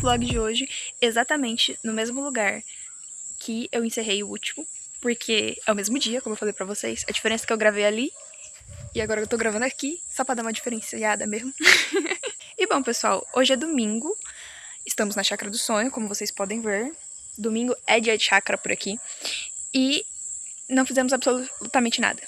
vlog de hoje exatamente no mesmo lugar que eu encerrei o último, porque é o mesmo dia, como eu falei pra vocês. A diferença é que eu gravei ali e agora eu tô gravando aqui, só pra dar uma diferenciada mesmo. E bom, pessoal, hoje é domingo, estamos na Chácara do Sonho, como vocês podem ver. Domingo é dia de chácara por aqui e não fizemos absolutamente nada.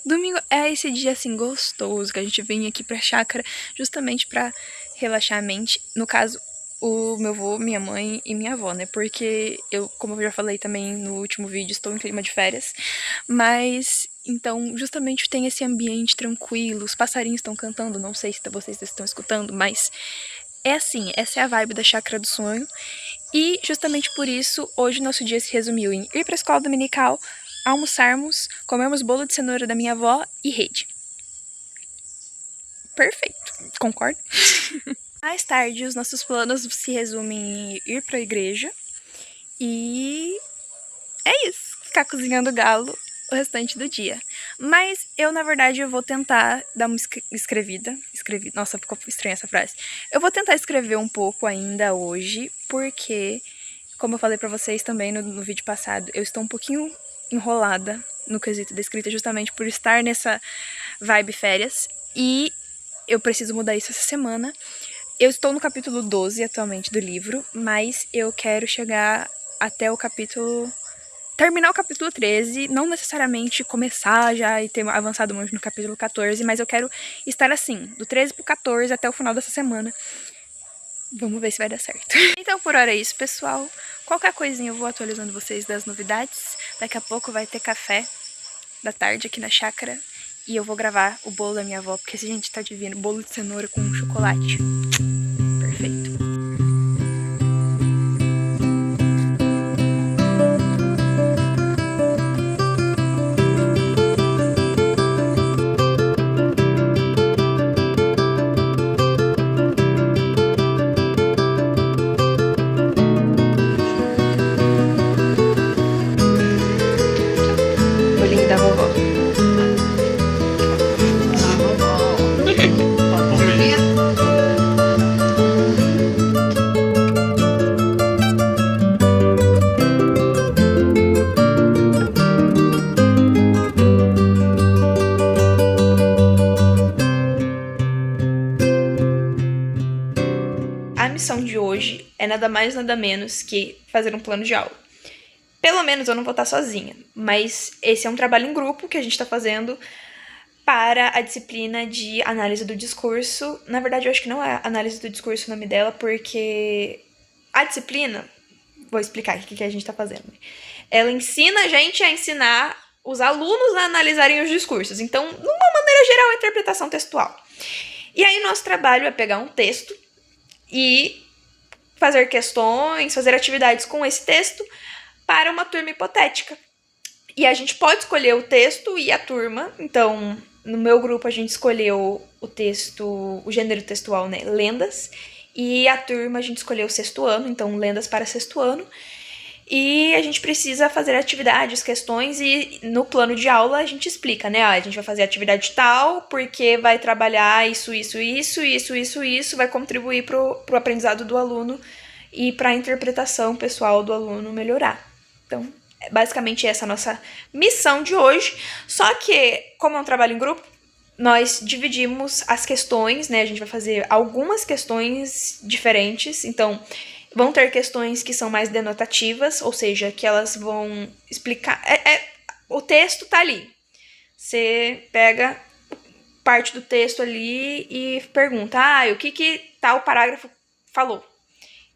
Domingo é esse dia assim gostoso que a gente vem aqui pra chácara justamente pra relaxar a mente. No caso, o meu avô, minha mãe e minha avó, né? Porque eu, como eu já falei também no último vídeo, estou em clima de férias. Mas, então, justamente tem esse ambiente tranquilo, os passarinhos estão cantando, não sei se vocês estão escutando, mas é assim, essa é a vibe da Chácara do Sonho. E justamente por isso, hoje nosso dia se resumiu em ir pra escola dominical, almoçarmos, comermos bolo de cenoura da minha avó e rede. Perfeito, concorda? Mais tarde, os nossos planos se resumem em ir pra igreja e é isso, ficar cozinhando galo o restante do dia. Mas eu, na verdade, eu vou tentar dar uma escrevida. Nossa, ficou estranha essa frase. Eu vou tentar escrever um pouco ainda hoje, porque, como eu falei pra vocês também no vídeo passado, eu estou um pouquinho enrolada no quesito da escrita, justamente por estar nessa vibe férias. E eu preciso mudar isso essa semana. Eu estou no capítulo 12 atualmente do livro, mas eu quero chegar até o capítulo... terminar o capítulo 13, não necessariamente começar já e ter avançado muito no capítulo 14, mas eu quero estar assim, do 13 pro 14 até o final dessa semana. Vamos ver se vai dar certo. Então por hora é isso, pessoal. Qualquer coisinha eu vou atualizando vocês das novidades. Daqui a pouco vai ter café da tarde aqui na chácara. E eu vou gravar o bolo da minha avó, porque esse gente tá divino, bolo de cenoura com chocolate. Perfeito. Bolinho da vovó. A missão de hoje é nada mais nada menos que fazer um plano de aula. Pelo menos eu não vou estar sozinha, mas esse é um trabalho em grupo que a gente está fazendo para a disciplina de análise do discurso. Na verdade, eu acho que não é análise do discurso o nome dela, porque a disciplina, vou explicar aqui o que a gente está fazendo. Ela ensina a gente a ensinar os alunos a analisarem os discursos. Então, de uma maneira geral, a interpretação textual. E aí, nosso trabalho é pegar um texto e fazer questões, fazer atividades com esse texto para uma turma hipotética. E a gente pode escolher o texto e a turma. Então, no meu grupo a gente escolheu o texto, o gênero textual, né, lendas. E a turma a gente escolheu o sexto ano, então lendas para sexto ano. E a gente precisa fazer atividades, questões, e no plano de aula a gente explica, né? A gente vai fazer atividade tal, porque vai trabalhar isso, vai contribuir pro aprendizado do aluno e para a interpretação pessoal do aluno melhorar. Então, basicamente essa é a nossa missão de hoje. Só que, como é um trabalho em grupo, nós dividimos as questões, né? A gente vai fazer algumas questões diferentes, então... vão ter questões que são mais denotativas, ou seja, que elas vão explicar... o texto tá ali. Você pega parte do texto ali e pergunta, o que tal parágrafo falou?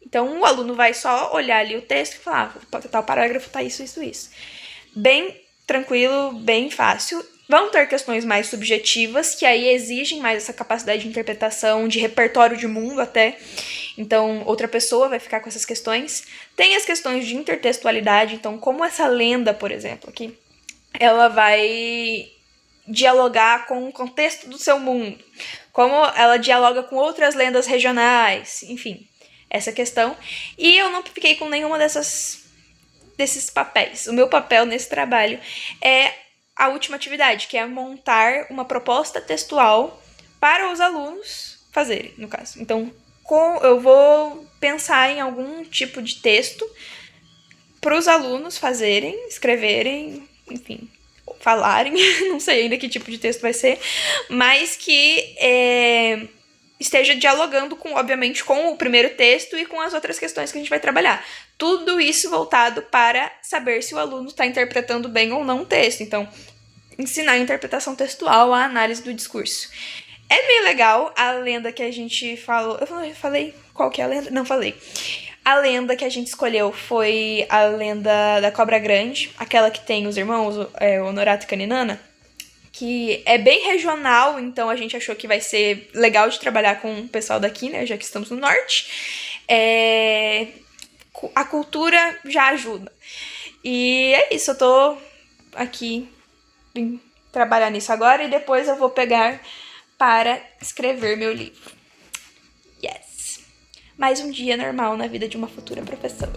Então, o aluno vai só olhar ali o texto e falar, tal parágrafo tá isso. Bem tranquilo, bem fácil. Vão ter questões mais subjetivas, que aí exigem mais essa capacidade de interpretação, de repertório de mundo até. Então, outra pessoa vai ficar com essas questões. Tem as questões de intertextualidade, então, como essa lenda, por exemplo, aqui, ela vai dialogar com o contexto do seu mundo. Como ela dialoga com outras lendas regionais, enfim, essa questão. E eu não fiquei com nenhuma desses papéis. O meu papel nesse trabalho é a última atividade, que é montar uma proposta textual para os alunos fazerem, no caso. Então, eu vou pensar em algum tipo de texto para os alunos fazerem, escreverem, enfim, falarem, não sei ainda que tipo de texto vai ser, mas que esteja dialogando, obviamente, com o primeiro texto e com as outras questões que a gente vai trabalhar. Tudo isso voltado para saber se o aluno está interpretando bem ou não o texto. Então, ensinar a interpretação textual, a análise do discurso. É bem legal a lenda que a gente falou. Eu falei qual que é a lenda? Não falei. A lenda que a gente escolheu foi a lenda da Cobra Grande, aquela que tem os irmãos, Honorato e Caninana, que é bem regional, então a gente achou que vai ser legal de trabalhar com o pessoal daqui, né, já que estamos no norte. A cultura já ajuda. E é isso, eu tô aqui em trabalhar nisso agora e depois eu vou pegar para escrever meu livro. Yes! Mais um dia normal na vida de uma futura professora.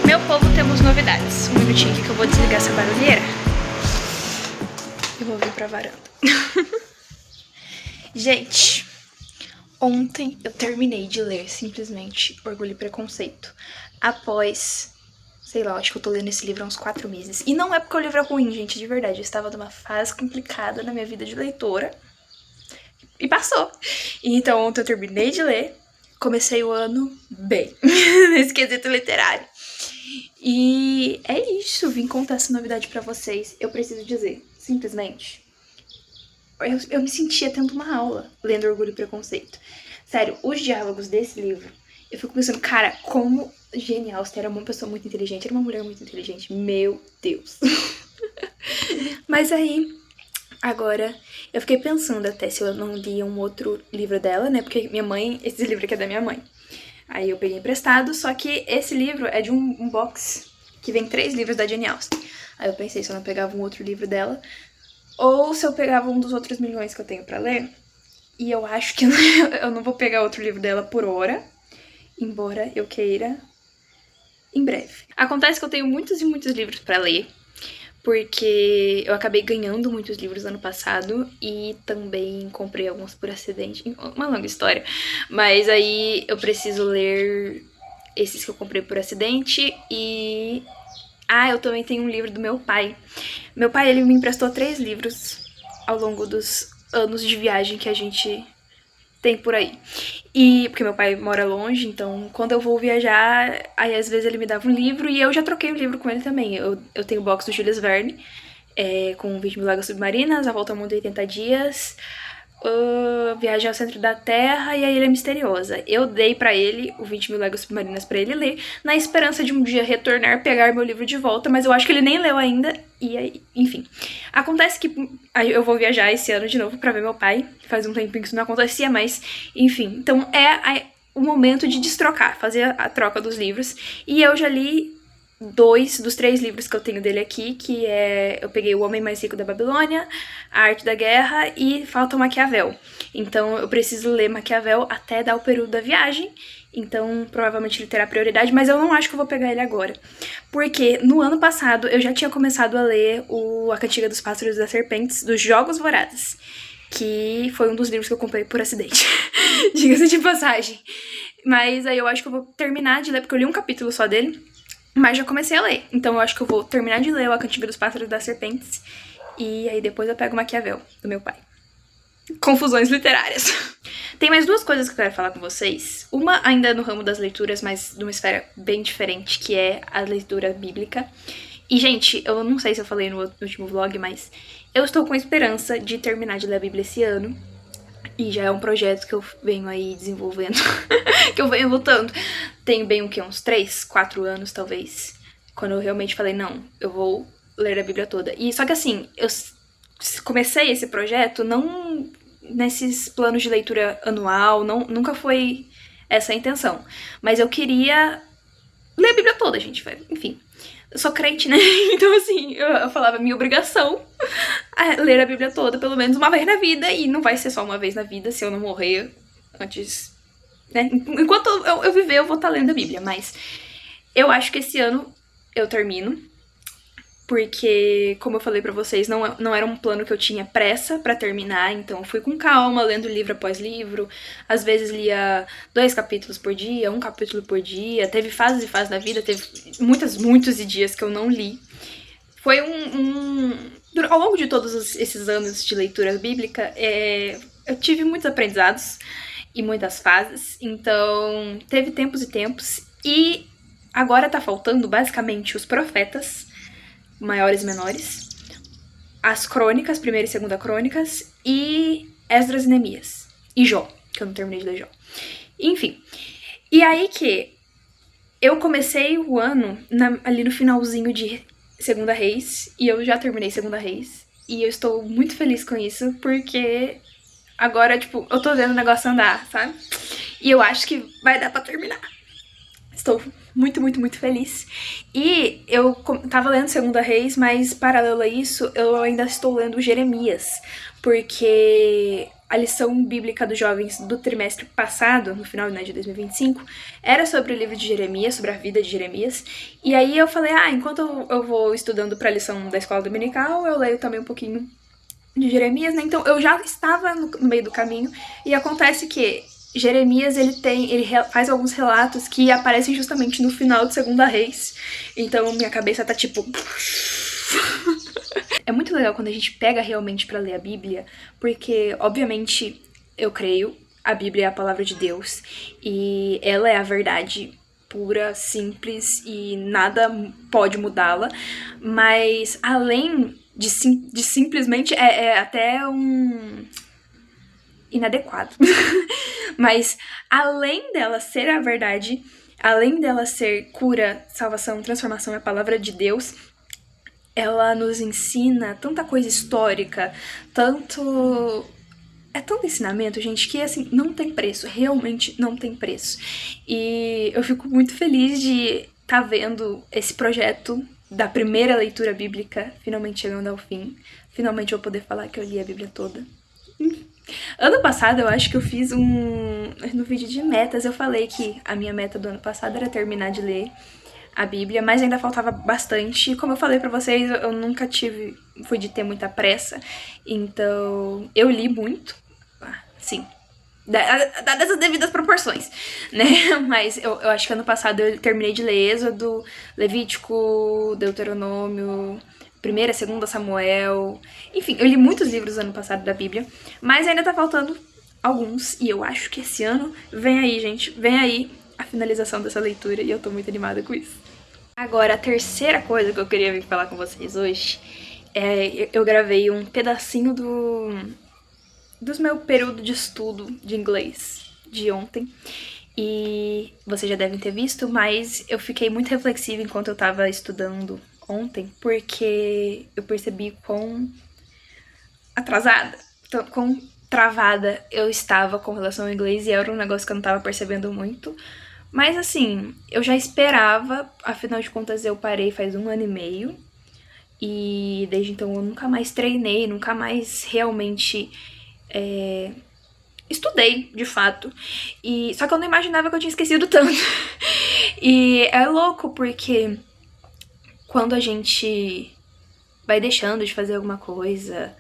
Meu povo, temos novidades. Um minutinho aqui que eu vou desligar essa barulheira. Eu vou vir pra varanda. Gente, ontem eu terminei de ler simplesmente Orgulho e Preconceito. Após, sei lá, acho que eu tô lendo esse livro há uns 4 meses. E não é porque o livro é ruim, gente, de verdade. Eu estava numa fase complicada na minha vida de leitora. E passou. Então ontem eu terminei de ler. Comecei o ano bem, nesse quesito literário. E é isso, vim contar essa novidade pra vocês. Eu preciso dizer, simplesmente, eu me sentia tendo uma aula lendo Orgulho e Preconceito. Sério, os diálogos desse livro, eu fico pensando, cara, como genial. Você era uma pessoa muito inteligente, era uma mulher muito inteligente. Meu Deus. Mas aí, agora, eu fiquei pensando até se eu não lia um outro livro dela, né? Porque minha mãe, esse livro aqui é da minha mãe. Aí eu peguei emprestado, só que esse livro é de um box que vem 3 livros da Jane Austen. Aí eu pensei se eu não pegava um outro livro dela, ou se eu pegava um dos outros milhões que eu tenho pra ler. E eu acho que eu não vou pegar outro livro dela por hora, embora eu queira em breve. Acontece que eu tenho muitos e muitos livros pra ler, porque eu acabei ganhando muitos livros ano passado e também comprei alguns por acidente. Uma longa história. Mas aí eu preciso ler esses que eu comprei por acidente e... eu também tenho um livro do meu pai. Meu pai, ele me emprestou 3 livros ao longo dos anos de viagem que a gente tem por aí. E porque meu pai mora longe, então quando eu vou viajar, aí às vezes ele me dava um livro e eu já troquei o livro com ele também. Eu tenho o box do Jules Verne, com 20 Mil Léguas Submarinas, A Volta ao Mundo em 80 Dias, Viagem ao Centro da Terra e A Ilha Misteriosa. Eu dei pra ele o 20 Mil Léguas Submarinas pra ele ler, na esperança de um dia retornar, pegar meu livro de volta, mas eu acho que ele nem leu ainda, e aí, enfim. Acontece que eu vou viajar esse ano de novo pra ver meu pai, faz um tempinho que isso não acontecia, mas, enfim. Então o momento de destrocar, fazer a troca dos livros, e eu já li 2 dos 3 livros que eu tenho dele aqui, que eu peguei O Homem Mais Rico da Babilônia, A Arte da Guerra e falta o Maquiavel. Então eu preciso ler Maquiavel até dar o período da viagem, então provavelmente ele terá prioridade, mas eu não acho que eu vou pegar ele agora. Porque no ano passado eu já tinha começado a ler A Cantiga dos Pássaros e das Serpentes, dos Jogos Vorazes, que foi um dos livros que eu comprei por acidente, diga-se de passagem. Mas aí eu acho que eu vou terminar de ler, porque eu li um capítulo só dele, mas já comecei a ler, então eu acho que eu vou terminar de ler A Cantiga dos Pássaros e das Serpentes e aí depois eu pego o Maquiavel, do meu pai. Confusões literárias. Tem mais 2 coisas que eu quero falar com vocês. Uma ainda no ramo das leituras, mas de uma esfera bem diferente, que é a leitura bíblica. E, gente, eu não sei se eu falei no último vlog, mas eu estou com esperança de terminar de ler a Bíblia esse ano. E já é um projeto que eu venho aí desenvolvendo, que eu venho lutando. Tem bem o quê? Uns 3, 4 anos, talvez. Quando eu realmente falei, não, eu vou ler a Bíblia toda. E só que assim, eu comecei esse projeto não nesses planos de leitura anual, nunca foi essa a intenção. Mas eu queria ler a Bíblia toda, gente. Enfim, eu sou crente, né? Então assim, eu falava, minha obrigação a ler a Bíblia toda, pelo menos uma vez na vida, e não vai ser só uma vez na vida se eu não morrer antes, né? Enquanto eu viver, eu vou estar lendo a Bíblia, mas eu acho que esse ano eu termino, porque, como eu falei pra vocês, não era um plano que eu tinha pressa pra terminar, então eu fui com calma, lendo livro após livro, às vezes lia 2 capítulos por dia, 1 capítulo por dia, teve fases e fases da vida, teve muitos dias que eu não li. Foi ao longo de todos esses anos de leitura bíblica, eu tive muitos aprendizados e muitas fases, então teve tempos e tempos, e agora tá faltando basicamente os profetas, maiores e menores, as crônicas, primeira e segunda crônicas, e Esdras e Neemias, e Jó, que eu não terminei de ler Jó. Enfim, e aí que eu comecei o ano ali no finalzinho de Segunda Reis, e eu já terminei Segunda Reis, e eu estou muito feliz com isso, porque agora, tipo, eu tô vendo o negócio andar, sabe? E eu acho que vai dar pra terminar. Estou muito feliz. E eu tava lendo Segunda Reis, mas paralelo a isso, eu ainda estou lendo Jeremias, porque a lição bíblica dos jovens do trimestre passado, no final, né, de 2025, era sobre o livro de Jeremias, sobre a vida de Jeremias. E aí eu falei, enquanto eu vou estudando pra lição da escola dominical, eu leio também um pouquinho de Jeremias, né? Então eu já estava no meio do caminho, e acontece que Jeremias, ele faz alguns relatos que aparecem justamente no final de Segunda Reis. Então minha cabeça tá tipo... É muito legal quando a gente pega realmente pra ler a Bíblia, porque, obviamente, eu creio, a Bíblia é a palavra de Deus, e ela é a verdade pura, simples, e nada pode mudá-la, mas além de simplesmente, é até inadequado. Mas além dela ser a verdade, além dela ser cura, salvação, transformação, é a palavra de Deus, ela nos ensina tanta coisa histórica, tanto ensinamento, gente, que assim, não tem preço, realmente não tem preço. E eu fico muito feliz de estar vendo esse projeto da primeira leitura bíblica finalmente chegando ao fim. Finalmente eu vou poder falar que eu li a Bíblia toda. Ano passado eu acho que eu fiz no vídeo de metas, eu falei que a minha meta do ano passado era terminar de ler a Bíblia, mas ainda faltava bastante. Como eu falei pra vocês, eu nunca fui de ter muita pressa, então eu li muito, sim, dadas as devidas proporções, né? Mas eu acho que ano passado eu terminei de ler Êxodo, Levítico, Deuteronômio, 1ª, 2ª Samuel, enfim, eu li muitos livros ano passado da Bíblia, mas ainda tá faltando alguns, e eu acho que esse ano vem aí, gente, vem aí a finalização dessa leitura, e eu tô muito animada com isso. Agora, a terceira coisa que eu queria vir falar com vocês hoje é eu gravei um pedacinho do meu período de estudo de inglês de ontem, e vocês já devem ter visto, mas eu fiquei muito reflexiva enquanto eu tava estudando ontem, porque eu percebi quão atrasada, quão travada eu estava com relação ao inglês, e era um negócio que eu não tava percebendo muito. Mas assim, eu já esperava, afinal de contas eu parei faz 1 ano e meio, e desde então eu nunca mais treinei, nunca mais realmente estudei, de fato. Só que eu não imaginava que eu tinha esquecido tanto. E é louco porque quando a gente vai deixando de fazer alguma coisa,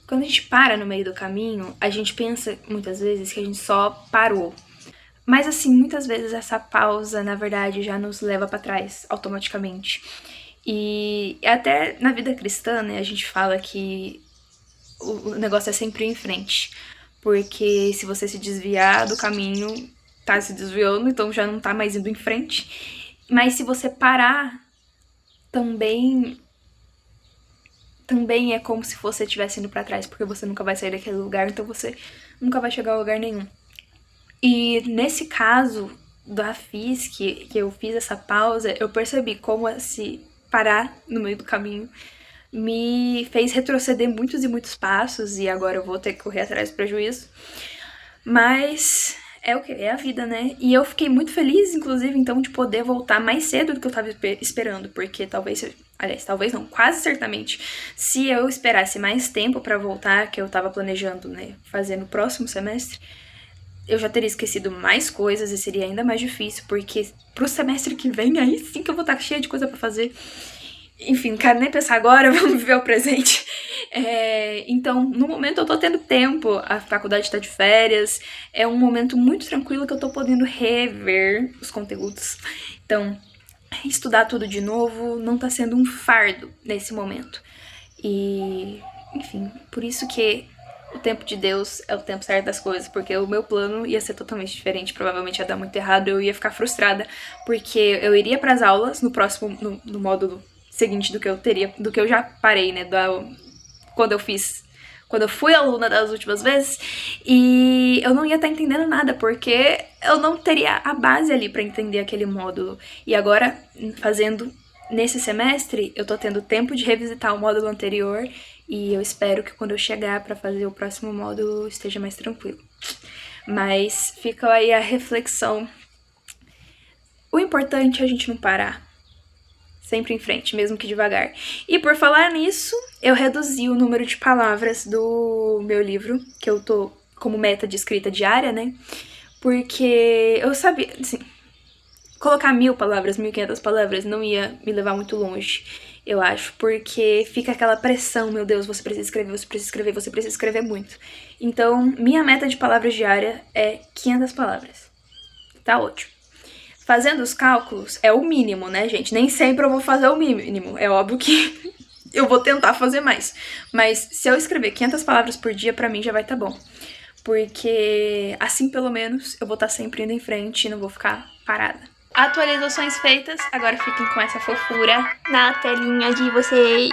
quando a gente para no meio do caminho, a gente pensa muitas vezes que a gente só parou. Mas assim, muitas vezes essa pausa, na verdade, já nos leva pra trás automaticamente. E até na vida cristã, né, a gente fala que o negócio é sempre ir em frente. Porque se você se desviar do caminho, tá se desviando, então já não tá mais indo em frente. Mas se você parar, também é como se você estivesse indo pra trás, porque você nunca vai sair daquele lugar, então você nunca vai chegar a lugar nenhum. E nesse caso da FIS, que eu fiz essa pausa, eu percebi como esse parar no meio do caminho me fez retroceder muitos e muitos passos, e agora eu vou ter que correr atrás do prejuízo. Mas é o que? É a vida, né? E eu fiquei muito feliz, inclusive, então, de poder voltar mais cedo do que eu tava esperando, porque talvez, aliás, talvez não, quase certamente, se eu esperasse mais tempo pra voltar, que eu tava planejando, né, fazer no próximo semestre, eu já teria esquecido mais coisas e seria ainda mais difícil, porque pro semestre que vem, aí sim que eu vou estar cheia de coisa pra fazer. Enfim, não quero nem pensar agora, vamos viver o presente. Então, no momento eu tô tendo tempo, a faculdade tá de férias, é um momento muito tranquilo que eu tô podendo rever os conteúdos. Então, estudar tudo de novo não tá sendo um fardo nesse momento. E, enfim, por isso que o tempo de Deus é o tempo certo das coisas, porque o meu plano ia ser totalmente diferente, provavelmente ia dar muito errado, eu ia ficar frustrada, porque eu iria pras aulas no próximo, no módulo seguinte do que eu teria, do que eu já parei, né, quando eu fui aluna das últimas vezes, e eu não ia estar entendendo nada, porque eu não teria a base ali pra entender aquele módulo. E agora, fazendo nesse semestre, eu tô tendo tempo de revisitar o módulo anterior, e eu espero que quando eu chegar pra fazer o próximo módulo esteja mais tranquilo. Mas fica aí a reflexão. O importante é a gente não parar. Sempre em frente, mesmo que devagar. E por falar nisso, eu reduzi o número de palavras do meu livro, que eu tô como meta de escrita diária, né? Porque eu sabia, assim, colocar 1.000 palavras, 1.500 palavras não ia me levar muito longe, eu acho, porque fica aquela pressão, meu Deus, você precisa escrever, você precisa escrever, você precisa escrever muito. Então, minha meta de palavras diária é 500 palavras. Tá ótimo. Fazendo os cálculos é o mínimo, né, gente? Nem sempre eu vou fazer o mínimo. É óbvio que eu vou tentar fazer mais. Mas se eu escrever 500 palavras por dia, pra mim já vai tá bom. Porque assim, pelo menos, eu vou estar sempre indo em frente e não vou ficar parada. Atualizações feitas, agora fiquem com essa fofura na telinha de vocês.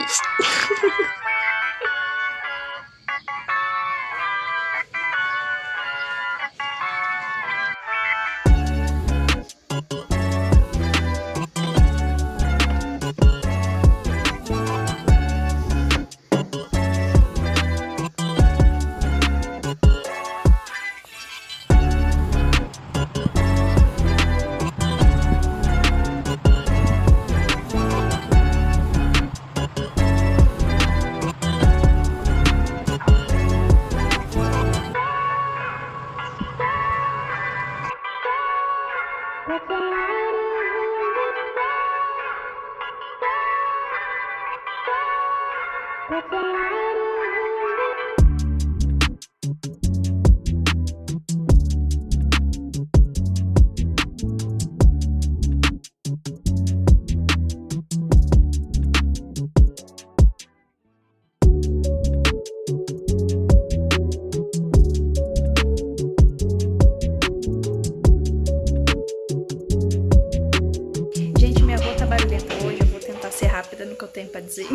Gente, minha avó tá barulhenta hoje, eu vou tentar ser rápida no que eu tenho pra dizer.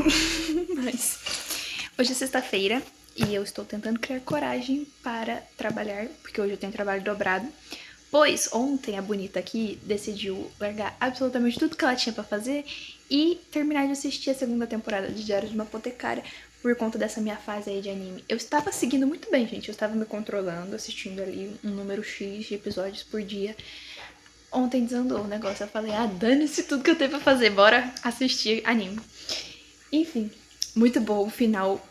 Mas hoje é sexta-feira e eu estou tentando criar coragem para trabalhar, porque hoje eu tenho trabalho dobrado. Pois ontem a bonita aqui decidiu largar absolutamente tudo que ela tinha pra fazer e terminar de assistir a segunda temporada de Diário de uma Apotecária por conta dessa minha fase aí de anime. Eu estava seguindo muito bem, gente. Eu estava me controlando, assistindo ali um número X de episódios por dia. Ontem desandou o negócio. Eu falei, dane-se tudo que eu tenho pra fazer, bora assistir anime. Enfim, muito bom o final.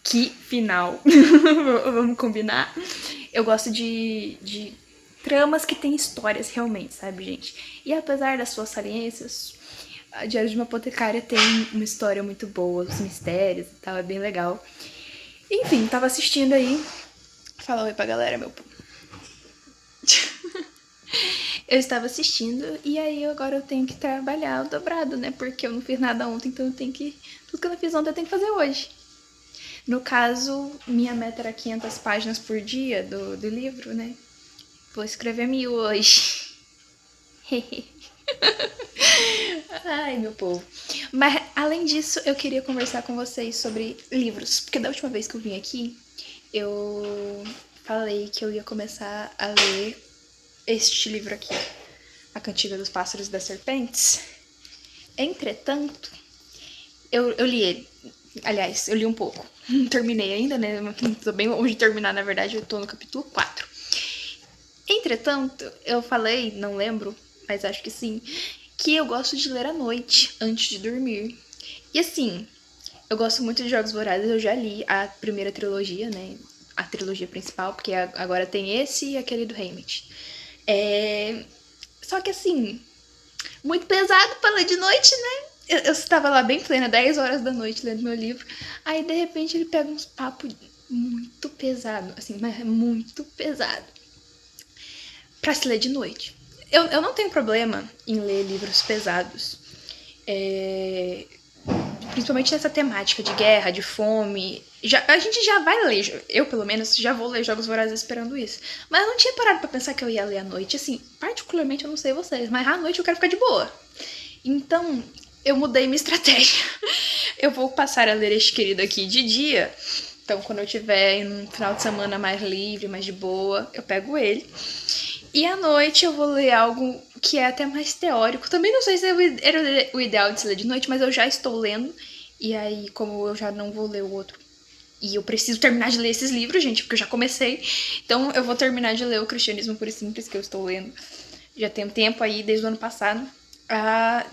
Que final. Vamos combinar? Eu gosto de tramas que têm histórias realmente, sabe, gente? E apesar das suas saliências, a Diário de uma Apotecária tem uma história muito boa, os mistérios e tal, é bem legal. Enfim, tava assistindo aí. Fala oi pra galera, meu povo. Eu estava assistindo e aí agora eu tenho que trabalhar o dobrado, né? Porque eu não fiz nada ontem, então eu tenho que... Tudo que eu não fiz ontem eu tenho que fazer hoje. No caso, minha meta era 500 páginas por dia do livro, né? Vou escrever 1.000 hoje. Ai, meu povo. Mas, além disso, eu queria conversar com vocês sobre livros. Porque da última vez que eu vim aqui, eu falei que eu ia começar a ler este livro aqui, A Cantiga dos Pássaros e das Serpentes. Entretanto, eu li ele. Aliás, eu li um pouco. Não terminei ainda, né? Tô bem longe de terminar, na verdade. Eu tô no capítulo 4. Entretanto, eu falei, não lembro, mas acho que sim, que eu gosto de ler à noite, antes de dormir. E assim, eu gosto muito de Jogos Vorazes, eu já li a primeira trilogia, né? A trilogia principal, porque agora tem esse e aquele do Haymitch. Só que assim, muito pesado pra ler de noite, né? Eu estava lá bem plena, 10 horas da noite, lendo meu livro. Aí, de repente, ele pega uns papos muito pesado, assim, mas muito pesado, pra se ler de noite. Eu não tenho problema em ler livros pesados. Principalmente nessa temática de guerra, de fome. A gente já vai ler, eu pelo menos já vou ler Jogos Vorazes esperando isso. Mas eu não tinha parado pra pensar que eu ia ler à noite. Assim, particularmente eu não sei vocês, mas à noite eu quero ficar de boa. Então, eu mudei minha estratégia. Eu vou passar a ler este querido aqui de dia. Então, quando eu tiver um final de semana mais livre, mais de boa, eu pego ele. E à noite eu vou ler algo que é até mais teórico. Também não sei se era o ideal de se ler de noite, mas eu já estou lendo. E aí, como eu já não vou ler o outro, e eu preciso terminar de ler esses livros, gente, porque eu já comecei. Então eu vou terminar de ler o Cristianismo Puro e Simples, que eu estou lendo. Já tem um tempo aí, desde o ano passado.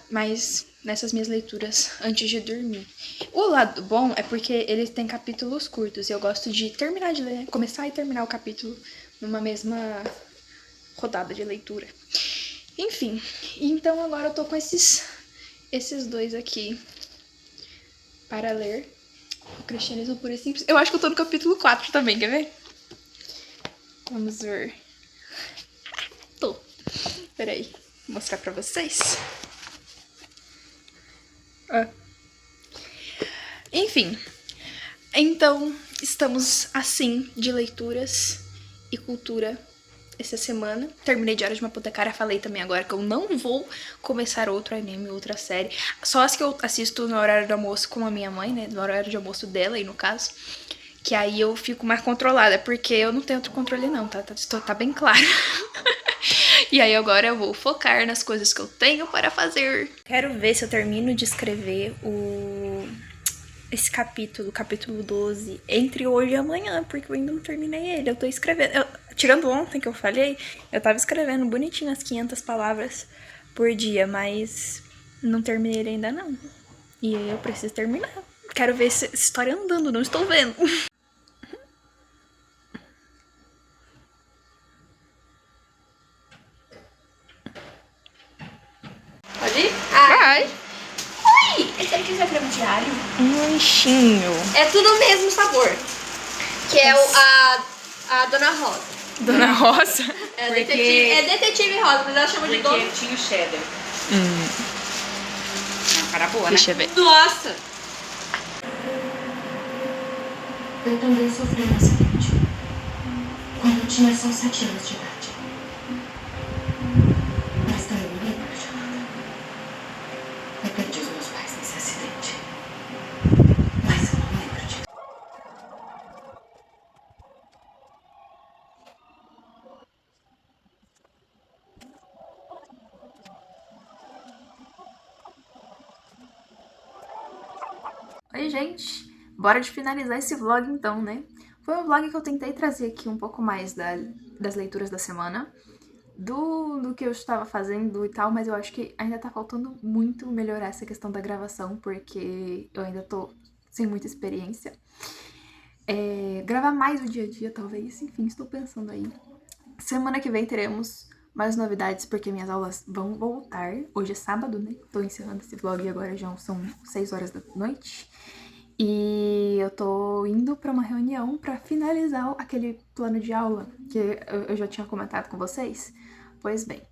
Mas nessas minhas leituras antes de dormir. O lado bom é porque eles têm capítulos curtos. E eu gosto de terminar de ler, começar e terminar o capítulo numa mesma rodada de leitura. Enfim, então agora eu tô com esses dois aqui para ler. O Cristianismo Puro e Simples. Eu acho que eu tô no capítulo 4 também, quer ver? Vamos ver. Tô. Peraí, vou mostrar pra vocês. Enfim, então estamos assim de leituras e cultura essa semana. Terminei Diário de uma Apotecária, falei também agora que eu não vou começar outro anime, outra série. Só as que eu assisto no horário do almoço com a minha mãe, né? No horário de almoço dela, aí no caso. Que aí eu fico mais controlada, porque eu não tenho outro controle não, tá bem claro. E aí agora eu vou focar nas coisas que eu tenho para fazer. Quero ver se eu termino de escrever esse capítulo 12, entre hoje e amanhã, porque eu ainda não terminei ele. Eu tô escrevendo. Tirando ontem que eu falhei, eu tava escrevendo bonitinho as 500 palavras por dia, mas não terminei ele ainda não. E aí eu preciso terminar. Quero ver essa história andando, não estou vendo. Pode ir? Ai. Oi! Esse aqui é creme diário? Um lanchinho. É tudo o mesmo sabor. Que é a Dona Rosa. Dona Rosa. É detetive Rosa, mas ela chama de Dona... Porque tinha o cheddar. É uma cara boa, Deixa eu né? ver. Nossa! Eu também sofri um acidente. Quando eu tinha só 7 anos de idade. Mas também não lembro de nada. Eu perdi os meus pais nesse acidente. Mas eu não lembro de nada. Oi, gente! Bora de finalizar esse vlog então, né? Foi um vlog que eu tentei trazer aqui um pouco mais das leituras da semana, do que eu estava fazendo e tal, mas eu acho que ainda tá faltando muito melhorar essa questão da gravação, porque eu ainda tô sem muita experiência. Gravar mais o dia a dia, talvez, enfim, estou pensando aí. Semana que vem teremos mais novidades, porque minhas aulas vão voltar. Hoje é sábado, né? Tô encerrando esse vlog e agora já são 6 horas da noite. E eu tô indo pra uma reunião pra finalizar aquele plano de aula que eu já tinha comentado com vocês. Pois bem,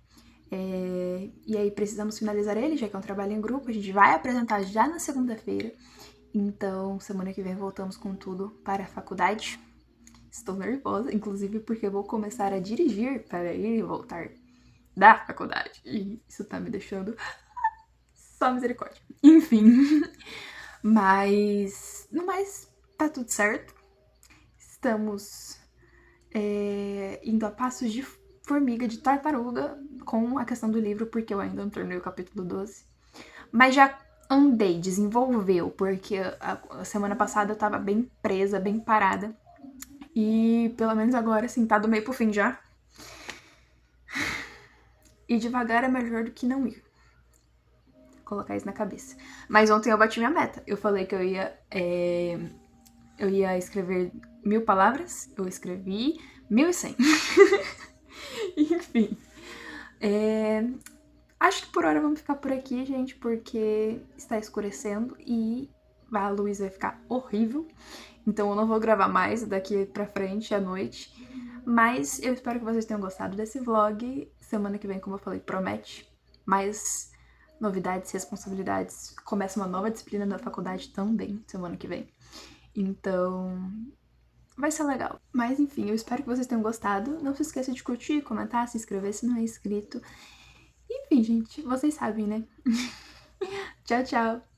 e aí precisamos finalizar ele, já que é um trabalho em grupo. A gente vai apresentar já na segunda-feira. Então, semana que vem voltamos com tudo para a faculdade. Estou nervosa, inclusive porque eu vou começar a dirigir para ir e voltar da faculdade. E isso tá me deixando só misericórdia. Enfim. Mas, no mais, tá tudo certo. Estamos indo a passos de formiga, de tartaruga, com a questão do livro, porque eu ainda não terminei o capítulo 12. Mas já andei, desenvolveu, porque a semana passada eu tava bem presa, bem parada. E pelo menos agora, assim, tá do meio pro fim já. ir devagar é melhor do que não ir. Vou colocar isso na cabeça. Mas ontem eu bati minha meta. Eu falei que eu ia escrever 1000 palavras. Eu escrevi 1100. Enfim. Acho que por hora vamos ficar por aqui, gente, porque está escurecendo e a luz vai ficar horrível. Então eu não vou gravar mais daqui pra frente à noite. Mas eu espero que vocês tenham gostado desse vlog. Semana que vem, como eu falei, promete mais novidades, responsabilidades. Começa uma nova disciplina da faculdade também, semana que vem. Então, vai ser legal. Mas enfim, eu espero que vocês tenham gostado. Não se esqueça de curtir, comentar, se inscrever se não é inscrito. Enfim, gente, vocês sabem, né? Tchau, tchau!